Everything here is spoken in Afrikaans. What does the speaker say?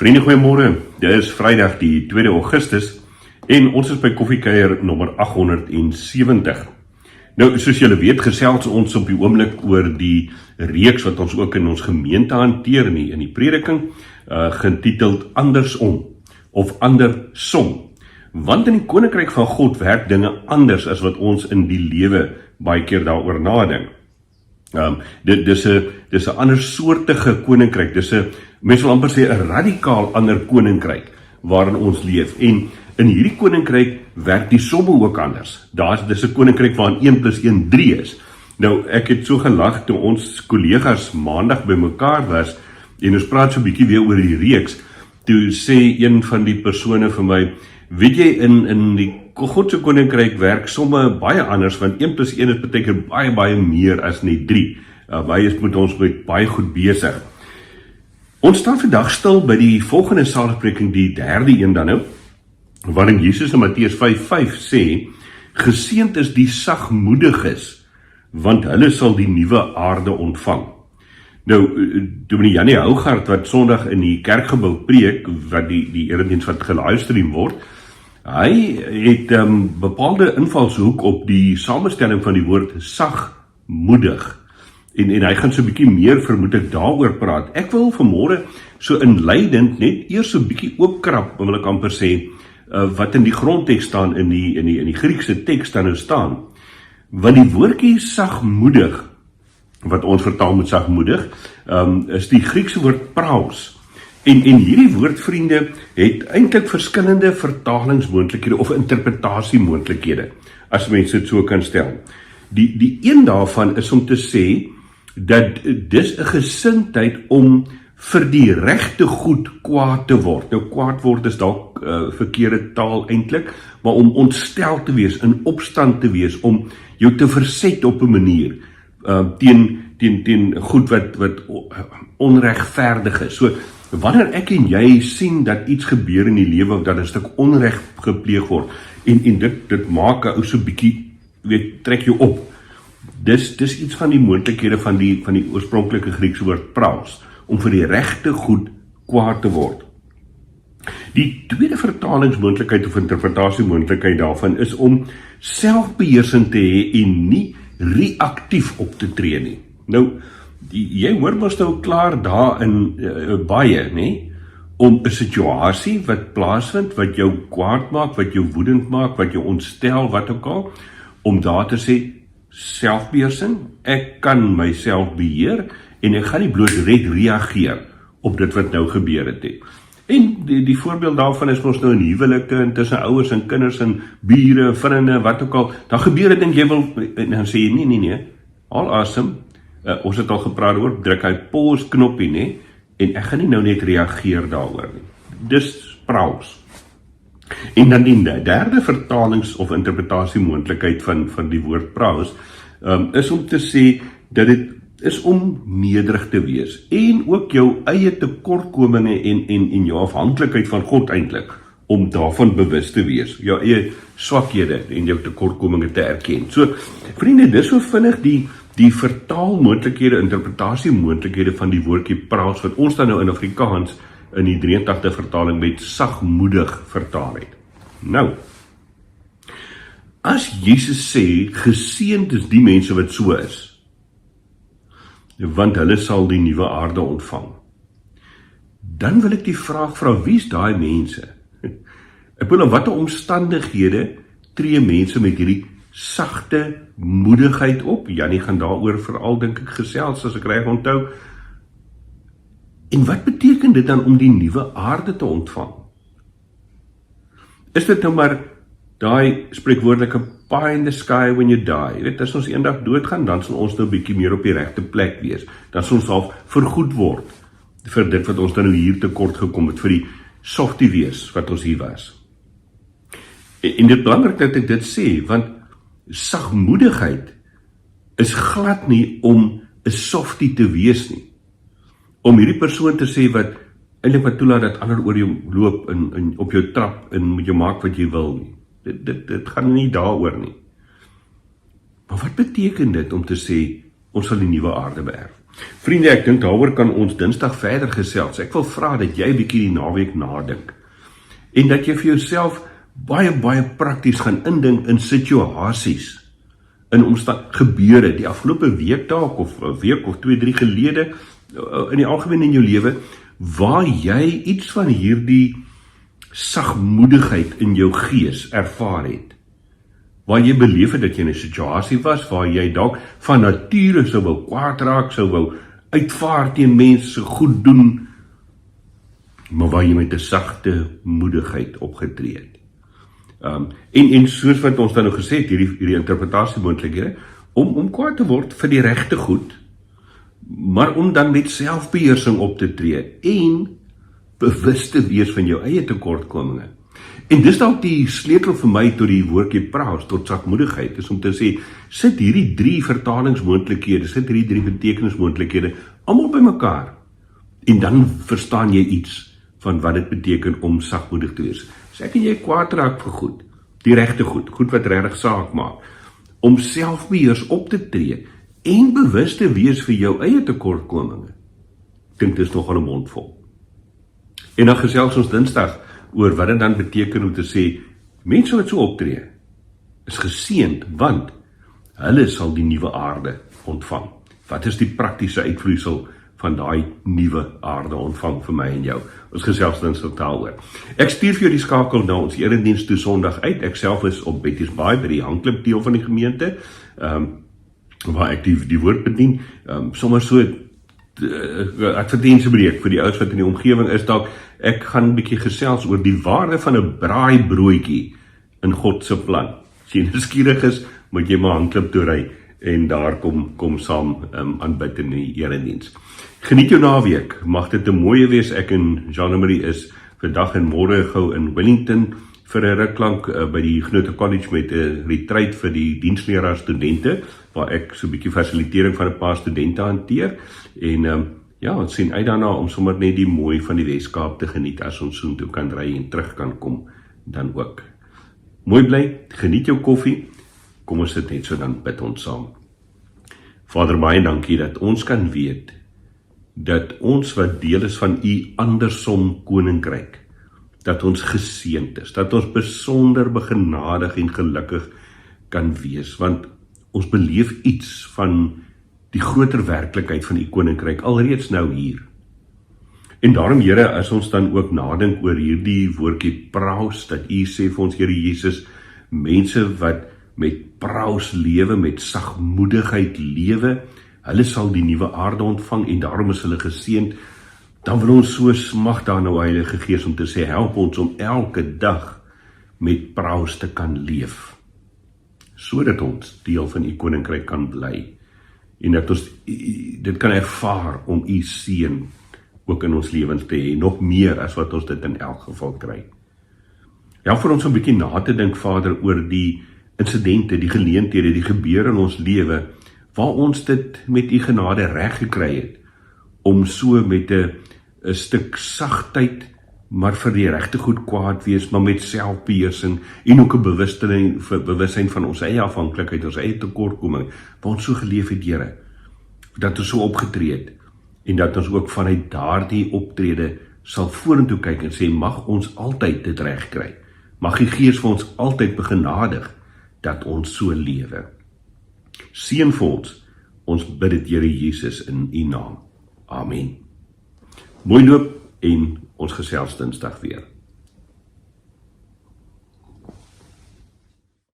Vriende, goeiemôre. Dit is Vrydag die 2 Augustus en ons is by Koffiekuier nommer 870. Nou, soos julle weet, gesels ons op die oomblik oor die reeks wat ons ook in ons gemeente hanteer in die prediking, getiteld Andersom of Andersom. Want in die koninkryk van God werk dinge anders as wat ons in die lewe baie keer daaroor nadink. Dis 'n andersoortige koninkryk, mense wil amper sê 'n radikaal ander koninkryk waarin ons leef. En in hierdie koninkryk werk die somme ook anders. Dis 'n koninkryk waarin 1 + 1 3 is. Nou, ek het so gelag toe ons kollegas maandag by mekaar was en ons praat so 'n bietjie weer oor die reeks. Toe sê een van die persone vir my, weet jy, in die God se koninkryk werk somme baie anders, want 1 + 1 is beteken baie meer as net 3. Hy is met ons baie goed besig. Ons staan vandag stil by die volgende saligspreking, die derde een dan nou, waarin Jesus in Matteus 5:5 sê, geseënd is die sagmoediges, want hulle sal die nuwe aarde ontvang. Nou, Dominee Janie Hougaard, wat Sondag in die kerkgebou preek, wat die erediens wat gelivestream word, hy het bepaalde invalshoek op die samestelling van die woord sagmoedig. En hy gaan so 'n bietjie meer, vermoed ek, daaroor praat. Ek wil vanmôre so inleidend net eers so 'n bietjie oopkrap, wil ek amper sê, wat in die grondteks staan, in die Griekse teks dan nou staan. Want die woordjie sagmoedig, wat ons vertaal met sagmoedig, is die Griekse woord praus. En hierdie woord, vriende, het eintlik verskillende vertalingsmoontlikhede of interpretasiemoontlikhede, as mens dit so kan stel. Die een daarvan is om te sê dat dis 'n gesindheid om vir die regte goed kwaad te word. Nou, kwaad word is dalk verkeerde taal eintlik, maar om ontstel te wees, in opstand te wees, om jou te verset op 'n manier teen goed wat onregverdig is. So, wanneer ek en jy sien dat iets gebeur in die lewe, dat 'n stuk onreg gepleeg word, en dit maak 'n ou so bietjie, trek jou op. Dis iets van die moontlikhede van die oorspronklike Griekse woord praus, om vir die regte goed kwaad te word. Die tweede vertalingsmoontlikheid of interpretasiemoontlikheid daarvan is om selfbeheersing te hê en nie reaktief op te tree nie. Nou, jy hoor mos nou klaar daarin baie, nee, om 'n situasie wat plaasvind, wat jou kwaad maak, wat jou woedend maak, wat jou ontstel, wat ook al, om daar te sê, selfbeheersing, ek kan myself beheer, en ek gaan nie bloot reageer op dit wat nou gebeur het. En die voorbeeld daarvan is ons nou in huwelike, tussen ouers en kinders, en bure, vriende, wat ook al, dan gebeur dit en jy wil, en dan sê jy, nee, al asem, ons het al gepraat oor, druk hy pause knoppie, nee, en ek gaan nie nou net reageer daaroor nie. Dis praus. En dan die derde vertalings- of interpretasiemoontlikheid van die woord praus, is om te sê dat dit is om nederig te wees, en ook jou eie tekortkominge en jou afhanklikheid van God eintlik, om daarvan bewus te wees, jou eie swakhede en jou tekortkominge te erken. So, vriende, dis so vinnig die vertaalmoontlikhede, interpretasiemoontlikhede van die woordjie praus, wat ons dan nou in Afrikaans in die 83 vertaling met sagmoedig vertaal het. Nou, as Jesus sê, geseënd is die mense wat so is, want hulle sal die nuwe aarde ontvang, dan wil ek die vraag vra, wie is daai mense? Ek bedoel, in watter omstandighede tree mense met hierdie sagte moedigheid op? Janie gaan daaroor veral, dink ek, gesels, as ek reg onthou. En wat beteken dit dan om die nuwe aarde te ontvang? Is dit nou maar daai spreekwoordelike pie in the sky when you die? Jy weet, as ons eendag doodgaan, dan sal ons nou 'n bietjie meer op die regte plek wees. Dan sal ons al vergoed word vir dit wat ons dan nou hier tekort gekom het, vir die softie wees wat ons hier was. En dit is belangrik dat ek dit sê, want sagmoedigheid is glad nie om 'n softie te wees nie. Om hierdie persoon te sê wat eintlik wat toelaat dat ander oor jou loop en op jou trap en moet jou maak wat jy wil nie. Dit gaan nie daaroor nie. Maar wat beteken dit om te sê ons sal die nuwe aarde beerf? Vriende, ek dink daaroor kan ons Dinsdag verder gesels. Ek wil vra dat jy 'n bietjie die naweek nadink. En dat jy vir jouself baie prakties gaan indink in situasies, in gebeure, die afgelope week dalk, of 'n week of 2, 3 gelede, in die algemeen in jou lewe, waar jy iets van hierdie sagmoedigheid in jou gees ervaar het. Waar jy beleef het dat jy in 'n situasie was, waar jy dalk van nature sou wou kwaad raak, sou wou uitvaar teen mense, goed doen, maar waar jy met 'n sagte moedigheid opgetree het. En soos wat ons dan nou gesê het, hierdie interpretasiemoontlikhede, om kwaad te word vir die regte goed, maar om dan met selfbeheersing op te tree, en bewus te wees van jou eie tekortkominge. En dis dalk die sleutel vir my tot die woordjie praus, tot sagmoedigheid, is om te sê, sit hierdie 3 vertalingsmoontlikhede, sit hierdie 3 betekenismoontlikhede, almal by mekaar, en dan verstaan jy iets van wat dit beteken om sagmoedig te wees. So ek en jy kwaad raak vir goed, die regte goed wat regtig saak maak, om selfbeheers op te tree, en bewus te wees vir jou eie tekortkominge. Ek dink dit is nogal 'n mond vol. En dan gesels ons Dinsdag oor wat dit dan beteken om te sê, mense wat so optree, is geseënd, want hulle sal die nuwe aarde ontvang. Wat is die praktiese uitvloeisel van daai nuwe aarde ontvang vir my en jou? Ons gesels Dinsdag daaroor. Ek stuur vir jou die skakel na ons erediens toe Sondag uit. Ek self is op Betty's Baai by die hangklip deel van die gemeente, waar ek die woord bedien, sommer so advertentiebreek vir die ouens wat in die omgewing is, dalk ek gaan 'n bietjie gesels oor die waarde van 'n braaibroodjie in God se plan. As jy nuuskierig is, moet jy maar hangklip toe ry en daar kom saam aanbid in die erediens. Geniet jou naweek, mag dit 'n mooie wees. Ek en Jean-Marie is vandag en môre gou in Wellington vir 'n ruklank by die Genote College met 'n retreat vir die diensleraar studente, waar ek so 'n bietjie fasilitering van 'n paar studente hanteer, en ons sien uit daarna om sommer net die mooi van die Weskaap te geniet as ons soontoe kan ry en terug kan kom dan ook. Mooi bly, geniet jou koffie, kom ons sit net so dan bid ons saam. Vader, baie dankie dat ons kan weet dat ons wat deel is van u andersom koninkryk, dat ons geseënd is, dat ons besonder begenadig en gelukkig kan wees, want ons beleef iets van die groter werklikheid van die koninkryk alreeds nou hier. En daarom, Here, as ons dan ook nadink oor hierdie woordjie praus, dat u sê vir ons, Here Jesus, mense wat met praus lewe, met sagmoedigheid lewe, hulle sal die nuwe aarde ontvang en daarom is hulle geseënd, dan wil ons so smag daar nou, Heilige Gees, om te sê, help ons om elke dag met praus te kan leef, sodat ons deel van u koninkryk kan bly, en dat ons dit kan ervaar om u seën ook in ons lewens te hê, nog meer as wat ons dit in elk geval kry. Ja, vir ons 'n bietjie na te dink, Vader, oor die insidente, die geleenthede, die gebeure in ons lewe, waar ons dit met u genade reg gekry het, om so met 'n stuk sagtheid, maar vir die regte goed kwaad wees, maar met selfbeheersing, en ook 'n bewussyn van ons eie afhanklikheid, ons eie tekortkoming, waar ons so geleef het, Here, dat ons so opgetree het, en dat ons ook vanuit daardie optrede sal vorentoe kyk en sê, mag ons altyd dit reg kry, mag die Gees vir ons altyd begenadig, dat ons so lewe. Seën vir ons bid dit, Here Jesus, in u naam. Amen. Mooi loop en ons gesels Dinsdag weer.